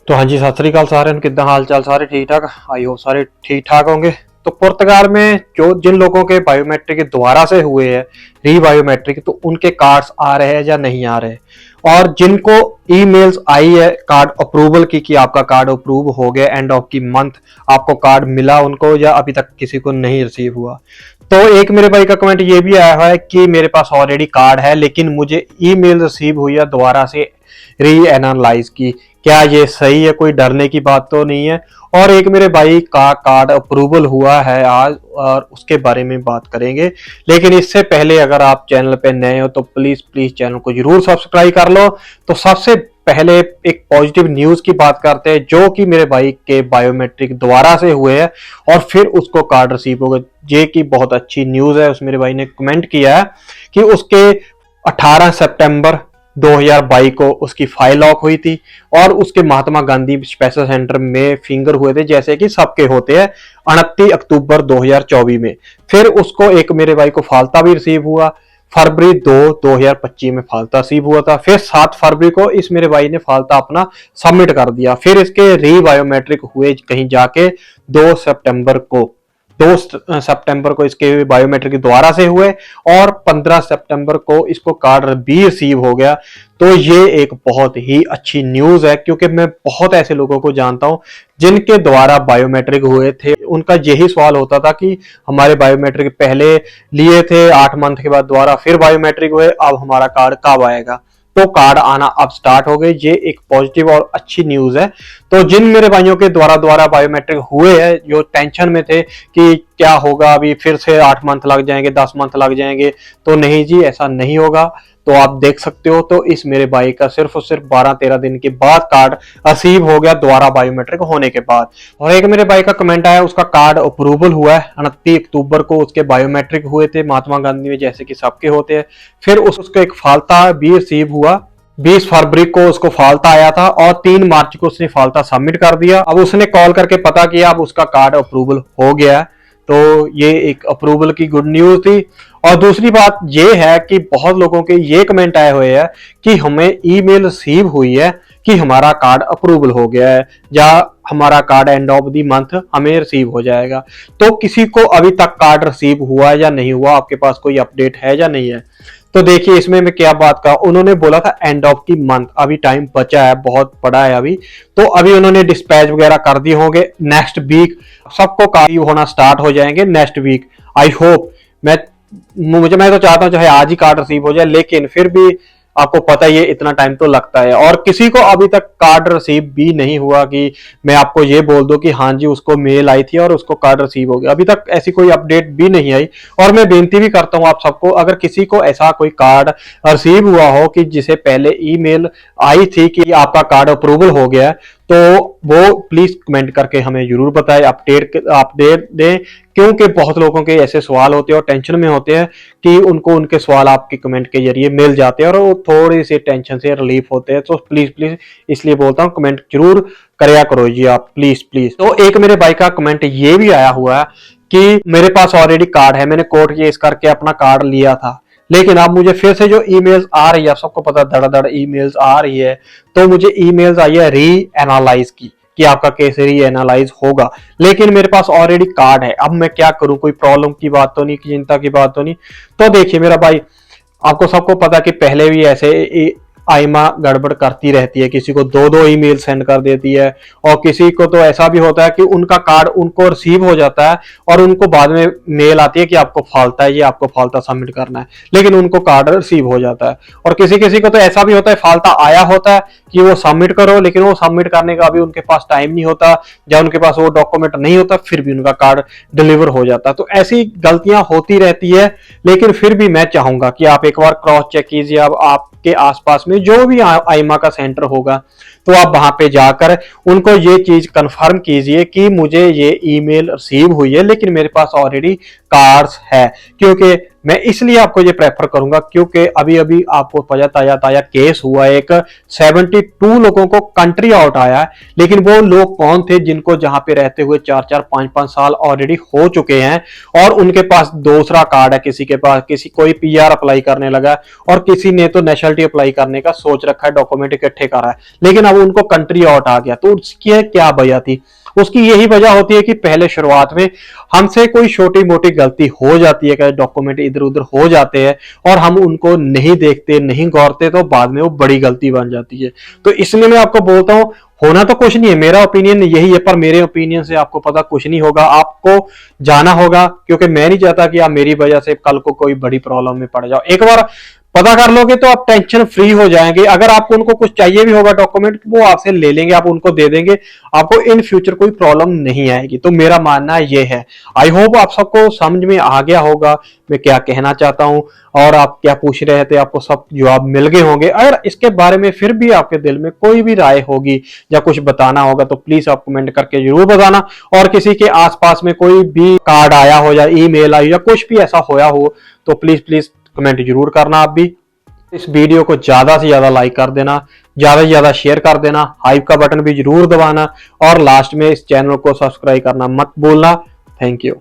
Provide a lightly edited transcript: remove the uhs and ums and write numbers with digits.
तो हाँ जी, सत श्री अकाल सारे किदा हाल चाल सारे ठीक ठाक। आई हो सारे ठीक ठाक होंगे। तो पुर्तगाल में जो जिन लोगों के बायोमेट्रिक दोबारा से हुए हैं री बायोमेट्रिक, तो उनके कार्ड्स आ रहे हैं या नहीं आ रहे, और जिनको ईमेल्स आई है कार्ड अप्रूवल की कि आपका कार्ड अप्रूव हो गया एंड ऑफ की मंथ, आपको कार्ड मिला उनको या अभी तक किसी को नहीं रिसीव हुआ। तो एक मेरे भाई का कमेंट ये भी आया है कि मेरे पास ऑलरेडी कार्ड है लेकिन मुझे ईमेल रिसीव हुई है दोबारा से री एनालाइज की। क्या ये सही है? कोई डरने की बात तो नहीं है। और एक मेरे भाई का कार्ड अप्रूवल हुआ है आज, और उसके बारे में बात करेंगे। लेकिन इससे पहले अगर आप चैनल पे नए हो तो प्लीज प्लीज चैनल को जरूर सब्सक्राइब कर लो। तो सबसे पहले एक पॉजिटिव न्यूज की बात करते हैं, जो कि मेरे भाई के बायोमेट्रिक दोबारा से हुए हैं और फिर उसको कार्ड रिसीव हो गए। ये की बहुत अच्छी न्यूज है। उस मेरे भाई ने कमेंट किया है कि उसके 18 सितंबर 2022 को उसकी फाइल लॉक हुई थी और उसके महात्मा गांधी स्पेशल सेंटर में फिंगर हुए थे, जैसे कि सबके होते हैं, 29 अक्टूबर 2024 में। फिर उसको एक मेरे भाई को फालता भी रिसीव हुआ, फरवरी 2025 में फालता रिसीव हुआ था। फिर 7 फरवरी को इस मेरे भाई ने फालता अपना सबमिट कर दिया। फिर इसके री बायोमेट्रिक हुए कहीं जाके 2 सितंबर को 2 सितंबर को इसके बायोमेट्रिक दोबारा से हुए और 15 सितंबर को इसको कार्ड भी रिसीव हो गया। तो ये एक बहुत ही अच्छी न्यूज है, क्योंकि मैं बहुत ऐसे लोगों को जानता हूं जिनके द्वारा बायोमेट्रिक हुए थे। उनका यही सवाल होता था कि हमारे बायोमेट्रिक पहले लिए थे, 8 मंथ के बाद दोबारा फिर बायोमेट्रिक हुए, अब हमारा कार्ड कब आएगा? तो कार्ड आना अब स्टार्ट हो गए। ये एक पॉजिटिव और अच्छी न्यूज है। तो जिन मेरे भाइयों के द्वारा बायोमेट्रिक हुए हैं, जो टेंशन में थे कि क्या होगा, अभी फिर से 8 मंथ लग जाएंगे, 10 मंथ लग जाएंगे, तो नहीं जी, ऐसा नहीं होगा। तो आप देख सकते हो, तो इस मेरे भाई का सिर्फ और सिर्फ 12-13 दिन के बाद कार्ड रिसीव हो गया दोबारा बायोमेट्रिक होने के बाद। और एक मेरे भाई का कमेंट आया, उसका कार्ड अप्रूवल हुआ है 29 अक्टूबर को, उसके बायोमेट्रिक हुए थे महात्मा गांधी में, जैसे कि सबके होते हैं। फिर उसको एक फालता भी रिसीव हुआ, 20 फरवरी को उसको फालता आया था और 3 मार्च को उसने फालता सबमिट कर दिया। अब उसने कॉल करके पता किया, अब उसका कार्ड अप्रूवल हो गया है। तो ये एक अप्रूवल की गुड न्यूज थी। और दूसरी बात ये है कि बहुत लोगों के ये कमेंट आए हुए हैं कि हमें ईमेल रिसीव हुई है कि हमारा कार्ड अप्रूवल हो गया है या हमारा card end of the month हमें रिसीव हो जाएगा। तो किसी को अभी तक कार्ड रिसीव हुआ या नहीं हुआ, आपके पास कोई अपडेट है या नहीं है? तो देखिए, इसमें मैं क्या बात कहा, उन्होंने बोला था एंड ऑफ की मंथ, अभी टाइम बचा है, बहुत पड़ा है अभी। तो अभी उन्होंने डिस्पैच वगैरह कर दिए होंगे, नेक्स्ट वीक सबको कार्य होना स्टार्ट हो जाएंगे। नेक्स्ट वीक आई होप, मैं तो चाहता हूं चाहे आज ही कार्ड रिसीव हो जाए, लेकिन फिर भी आपको पता ही है इतना टाइम तो लगता है। और किसी को अभी तक कार्ड रिसीव भी नहीं हुआ कि मैं आपको ये बोल दूं कि हाँ जी उसको मेल आई थी और उसको कार्ड रिसीव हो गया, अभी तक ऐसी कोई अपडेट भी नहीं आई। और मैं बेनती भी करता हूं आप सबको, अगर किसी को ऐसा कोई कार्ड रिसीव हुआ हो कि जिसे पहले ईमेल आई थी कि आपका कार्ड अप्रूवल हो गया है, तो वो प्लीज कमेंट करके हमें जरूर बताएं, अपडेट दें। क्योंकि बहुत लोगों के ऐसे सवाल होते हैं और टेंशन में होते हैं कि उनको उनके सवाल आपके कमेंट के जरिए मिल जाते हैं और वो थोड़ी सी टेंशन से रिलीफ होते हैं। तो प्लीज प्लीज इसलिए बोलता हूँ, कमेंट जरूर करया करो जी आप, प्लीज प्लीज। तो एक मेरे भाई का कमेंट ये भी आया हुआ है कि मेरे पास ऑलरेडी कार्ड है, मैंने कोर्ट केस करके अपना कार्ड लिया था, लेकिन अब मुझे फिर से जो ईमेल्स आ रही है, सबको पता धड़ाधड़ ईमेल्स आ रही है, तो मुझे ईमेल्स आई है री एनालाइज की कि आपका केस री एनालाइज होगा, लेकिन मेरे पास ऑलरेडी कार्ड है। अब मैं क्या करूं? कोई प्रॉब्लम की बात तो नहीं, की चिंता की बात तो नहीं। तो देखिए मेरा भाई, आपको सबको पता कि पहले भी ऐसे आइमा गड़बड़ करती रहती है, किसी को 2-2 ईमेल सेंड कर देती है, और किसी को तो ऐसा भी होता है कि उनका कार्ड उनको रिसीव हो जाता है और उनको बाद में मेल आती है कि आपको फालता है, ये आपको फालता सबमिट करना है, लेकिन उनको कार्ड रिसीव हो जाता है। और किसी किसी को तो ऐसा भी होता है, फालता आया होता है कि वो सबमिट करो, लेकिन वो सबमिट करने का भी उनके पास टाइम नहीं होता या उनके पास वो डॉक्यूमेंट नहीं होता, फिर भी उनका कार्ड डिलीवर हो जाता है। तो ऐसी गलतियां होती रहती है, लेकिन फिर भी मैं चाहूंगा कि आप एक बार क्रॉस चेक कीजिए। अब आपके आसपास में जो भी आईमा का सेंटर होगा, तो आप वहां पे जाकर उनको ये चीज कंफर्म कीजिए कि मुझे ये ईमेल रिसीव हुई है, लेकिन मेरे पास ऑलरेडी कार्ड्स है। क्योंकि मैं इसलिए आपको ये प्रेफर करूंगा क्योंकि अभी अभी आपको ताजा केस हुआ, एक 72 लोगों को कंट्री आउट आया है, लेकिन वो लोग कौन थे जिनको जहां पे रहते हुए 4-4 5-5 साल ऑलरेडी हो चुके हैं और उनके पास दूसरा कार्ड है, किसी के पास कोई पीआर अप्लाई करने लगा और किसी ने तो नेशनलिटी अप्लाई करने का सोच रखा है, डॉक्यूमेंट इकट्ठे कर रहा है, लेकिन अब उनको कंट्री आउट आ गया। तो उसकी क्या वजह थी? उसकी यही वजह होती है कि पहले शुरुआत में हमसे कोई छोटी मोटी गलती हो जाती है, डॉक्यूमेंट इधर उधर हो जाते हैं और हम उनको नहीं देखते, नहीं गौरते, तो बाद में वो बड़ी गलती बन जाती है। तो इसलिए मैं आपको बोलता हूं, होना तो कुछ नहीं है, मेरा ओपिनियन यही है, पर मेरे ओपिनियन से आपको पता कुछ नहीं होगा, आपको जाना होगा, क्योंकि मैं नहीं चाहता कि आप मेरी वजह से कल को कोई बड़ी प्रॉब्लम में पड़ जाओ। एक बार पता कर लोगे तो आप टेंशन फ्री हो जाएंगे। अगर आपको उनको कुछ चाहिए भी होगा डॉक्यूमेंट, वो आपसे ले लेंगे, आप उनको दे देंगे, आपको इन फ्यूचर कोई प्रॉब्लम नहीं आएगी। तो मेरा मानना ये है। आई होप आप सबको समझ में आ गया होगा मैं क्या कहना चाहता हूं और आप क्या पूछ रहे थे, आपको सब जवाब मिल गए होंगे। अगर इसके बारे में फिर भी आपके दिल में कोई भी राय होगी या कुछ बताना होगा तो प्लीज आप कमेंट करके जरूर बताना। और किसी के आसपास में कोई भी कार्ड आया हो या ईमेल आई या कुछ भी ऐसा होया हो तो प्लीज प्लीज कमेंट जरूर करना। आप भी इस वीडियो को ज्यादा से ज्यादा लाइक कर देना, ज्यादा से ज्यादा शेयर कर देना, हाइप का बटन भी जरूर दबाना और लास्ट में इस चैनल को सब्सक्राइब करना मत भूलना। Thank you.